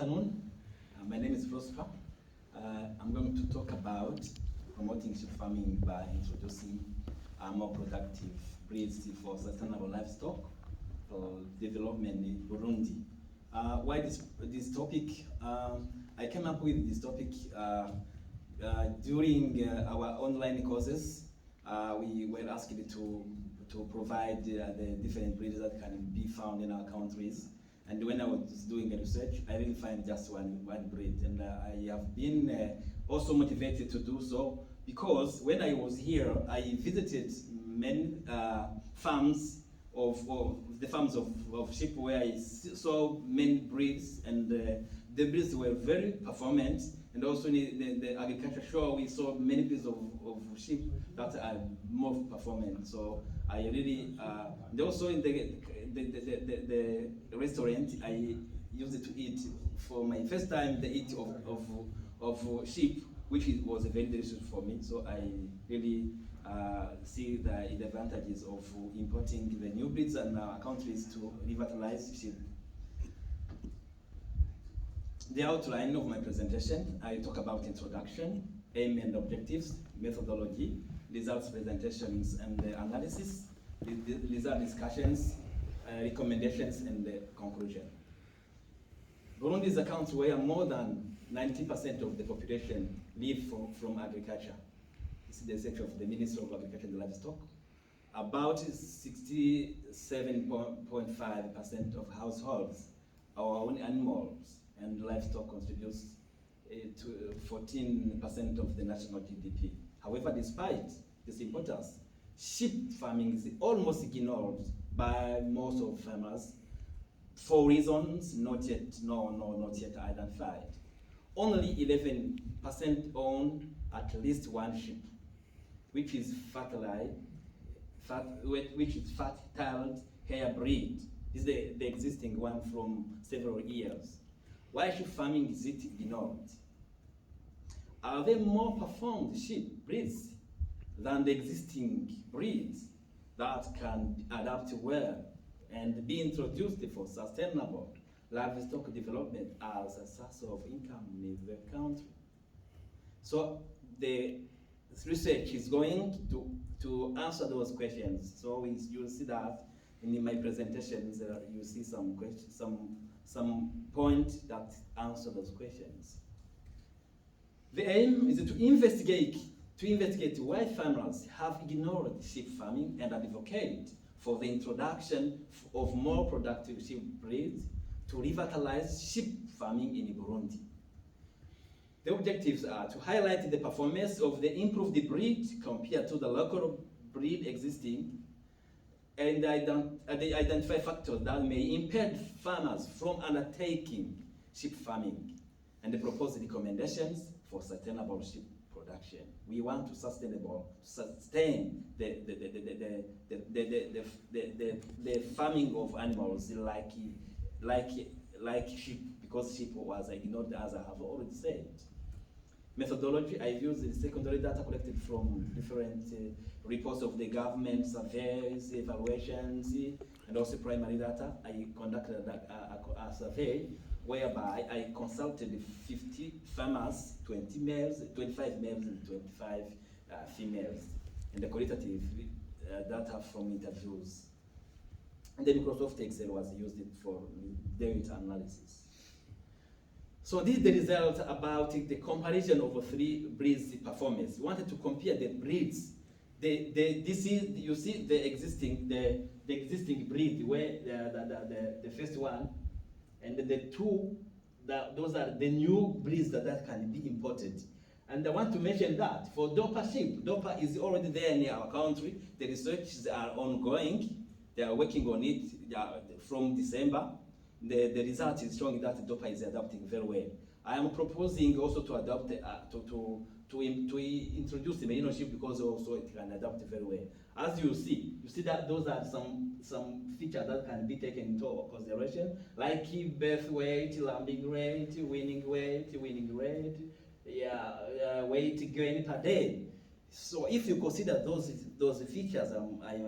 afternoon. My name is Prosper. I'm going to talk about promoting sheep farming by introducing more productive breeds for sustainable livestock for development in Burundi. Why this topic? I came up with this topic during our online courses. We were asked to provide the different breeds that can be found in our countries. And when I was doing the research, I didn't find just one breed. And I have been also motivated to do so because when I was here, I visited many farms of sheep where I saw many breeds, and the breeds were very performant. And also in the agriculture show, we saw many breeds of sheep that are more performant. So I really, and also in the restaurant, I used it to eat for my first time the eat of sheep, which was very delicious for me. So I really see the advantages of importing the new breeds and our countries to revitalize sheep. The outline of my presentation, I talk about introduction, aim and objectives, methodology, results presentations and analysis, result discussions, recommendations and conclusion. Burundi is a country where more than 90% of the population live from agriculture. This is the section of the Ministry of Agriculture and Livestock. About 67.5% of households are own animals, and livestock contributes to 14% of the national GDP. However, despite this importance, sheep farming is almost ignored by most of farmers for reasons not yet identified. Only 11% own at least one sheep, which is fat-tailed hair breed. This is the existing one from several years. Why sheep farming is it ignored? Are there more performed sheep breeds than the existing breeds that can adapt well and be introduced for sustainable livestock development as a source of income in the country? So the research is going to answer those questions. So you'll see that in my presentations, you see some questions, some points that answer those questions. The aim is to investigate why farmers have ignored sheep farming and advocate for the introduction of more productive sheep breeds to revitalize sheep farming in Burundi. The objectives are to highlight the performance of the improved breed compared to the local breed existing, and identify factors that may impede farmers from undertaking sheep farming, and the proposed recommendations for sustainable sheep production. We want to sustain the farming of animals like sheep, because sheep was ignored, as I have already said. Methodology, I use the secondary data collected from different reports of the government, surveys, evaluations, and also primary data. I conducted a survey whereby I consulted 50 farmers, 20 males, 25 males, and 25 females, and the qualitative data from interviews. And then Microsoft Excel was used for data analysis. So this is the result about the comparison of three breeds' performance. We wanted to compare the breeds. This is, you see the existing breed, where the first one, and the two, those are the new breeds that can be imported. And I want to mention that for Dopa sheep, Dopa is already there in our country. The researches are ongoing. They are working on it from December. The result is showing that Dopa is adapting very well. I am proposing also to adopt to introduce the merino sheep, because also it can adapt very well. As you see that those are some features that can be taken into consideration, like birth weight, lambing rate, weaning weight, weight gain per day. So if you consider those features I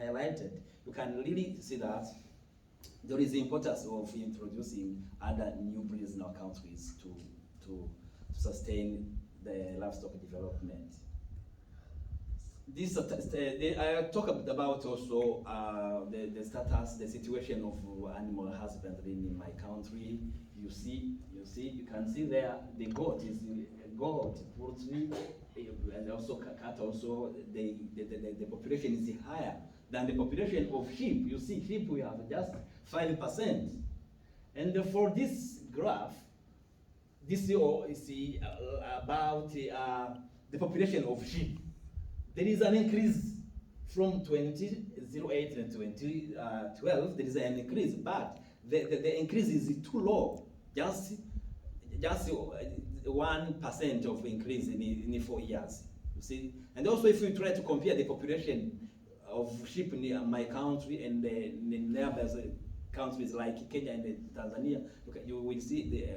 highlighted, you can really see that there is the importance of introducing other new breeds in our countries to sustain the livestock development. This I talk about also the status, the situation of animal husbandry in my country. You can see there the goat is goat, poultry, and also cattle. Also, the population is higher than the population of sheep. You see, sheep we have just 5%, and for this graph, this is about the population of sheep. There is an increase from 2008 and 2012. There is an increase, but the increase is too low. Just 1% of increase in 4 years. You see, and also if you try to compare the population of sheep in my country and the neighbor countries like Kenya and Tanzania, you will see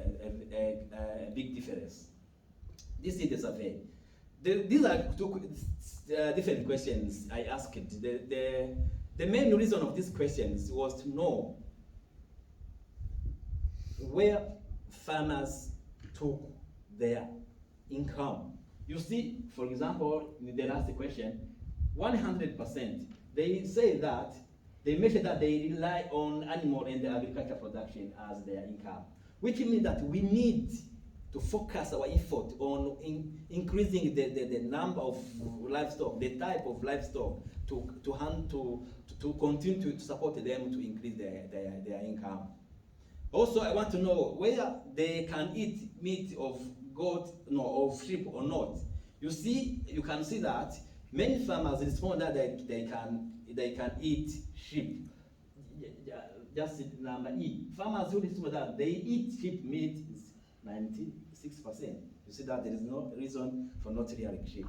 a big difference. This is the survey. These are two different questions I asked. The main reason of these questions was to know where farmers took their income. You see, for example, in the last question, 100%, they say that, they mention that they rely on animal and agriculture production as their income, which means that we need to focus our effort on increasing the number of livestock, the type of livestock, to continue to support them to increase their income. Also, I want to know whether they can eat meat of goat, no, of sheep or not. You can see that many farmers respond that they can eat sheep. Just number E. Farmers who respond that they eat sheep meat is 96%. You see that there is no reason for not rearing sheep.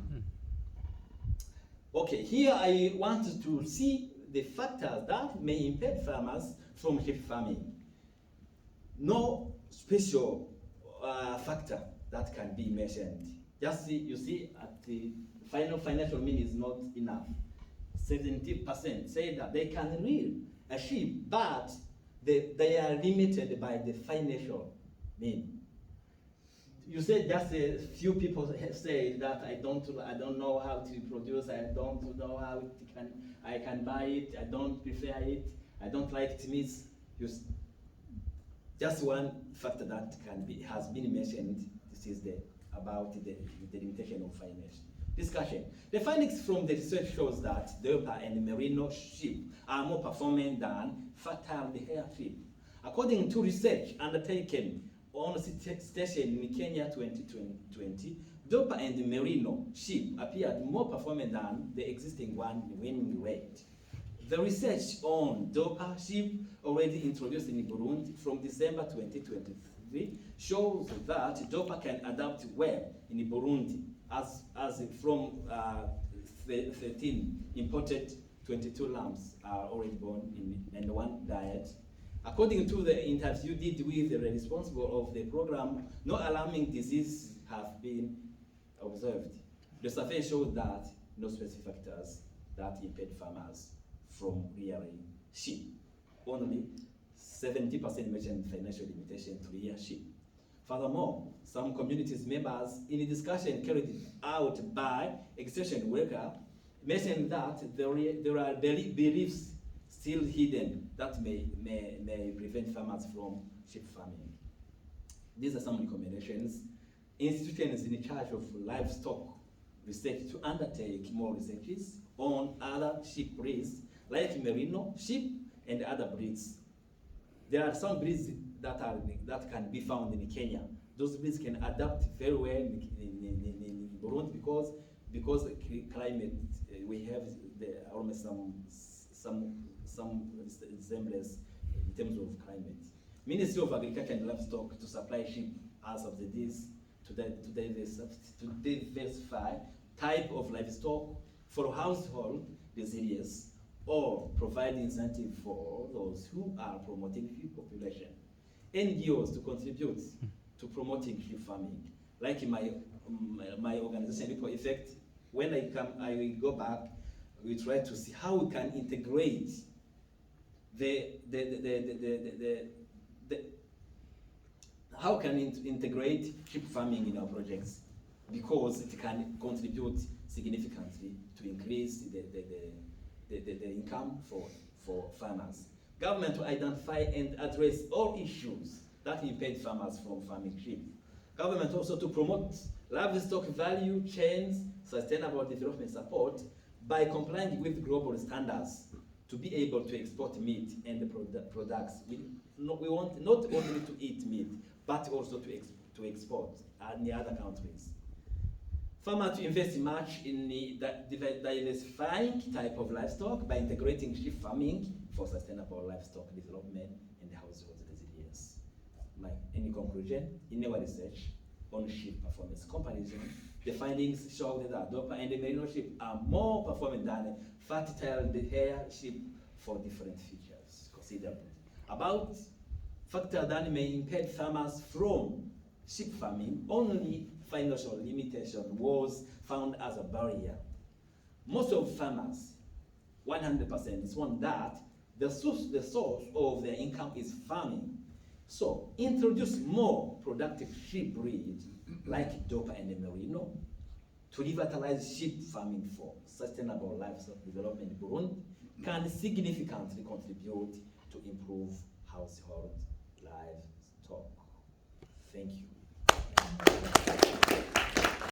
Okay, here I want to see the factors that may impede farmers from sheep farming. No special factor that can be mentioned. Just see, you see, at the final financial mean is not enough. 70% say that they can rear a sheep, but they are limited by the financial mean. You said just a few people say that I don't know how to produce, I don't know how I can buy it, I don't prefer it, I don't like it meat. Just one factor that has been mentioned. This is about the limitation of finance. Discussion. The findings from the research shows that Delta and Merino sheep are more performing than fertile hair sheep. According to research undertaken on station in Kenya 2020, Dopa and Merino sheep appeared more performing than the existing one in winning rate. The research on Dopa sheep, already introduced in Burundi from December 2023, shows that Dopa can adapt well in Burundi, as from 13 imported 22 lambs are already born in one diet. According to the interview did with the responsible of the program, no alarming disease have been observed. The survey showed that no specific factors that impede farmers from rearing sheep. Only 70% mentioned financial limitation to rear sheep. Furthermore, some communities members in a discussion carried out by extension worker mentioned that there are beliefs still hidden that may prevent farmers from sheep farming. These are some recommendations. Institutions in charge of livestock research to undertake more researches on other sheep breeds like merino sheep and other breeds. There are some breeds that can be found in Kenya. Those breeds can adapt very well in Burundi because climate, we have almost some resemblance in terms of climate. Ministry of Agriculture and Livestock to supply sheep as of the days to diversify type of livestock for household resilience, or provide incentive for those who are promoting sheep population. NGOs to contribute to promoting sheep farming. Like in my organization, Ripple Effect, when I will go back, we try to see how we can integrate how can integrate sheep farming in our projects? Because it can contribute significantly to increase the income for farmers. Government to identify and address all issues that impede farmers from farming sheep. Government also to promote livestock value chains, sustainable development support by complying with global standards to be able to export meat and products. We want not only to eat meat, but also to export in the other countries. Farmers to invest much in the diversifying type of livestock by integrating sheep farming for sustainable livestock development and household resilience. In conclusion, in our research on sheep performance comparison, the findings show that Dopa and the merino sheep are more performing than fat-tailed hair sheep for different features considerably. About factor that may impede farmers from sheep farming, only financial limitation was found as a barrier. Most of farmers, 100%, is one that the source of their income is farming. So introduce more productive sheep breeds like Dopa and Merino to revitalize sheep farming for sustainable livestock development in Burundi can significantly contribute to improve household livestock. Thank you.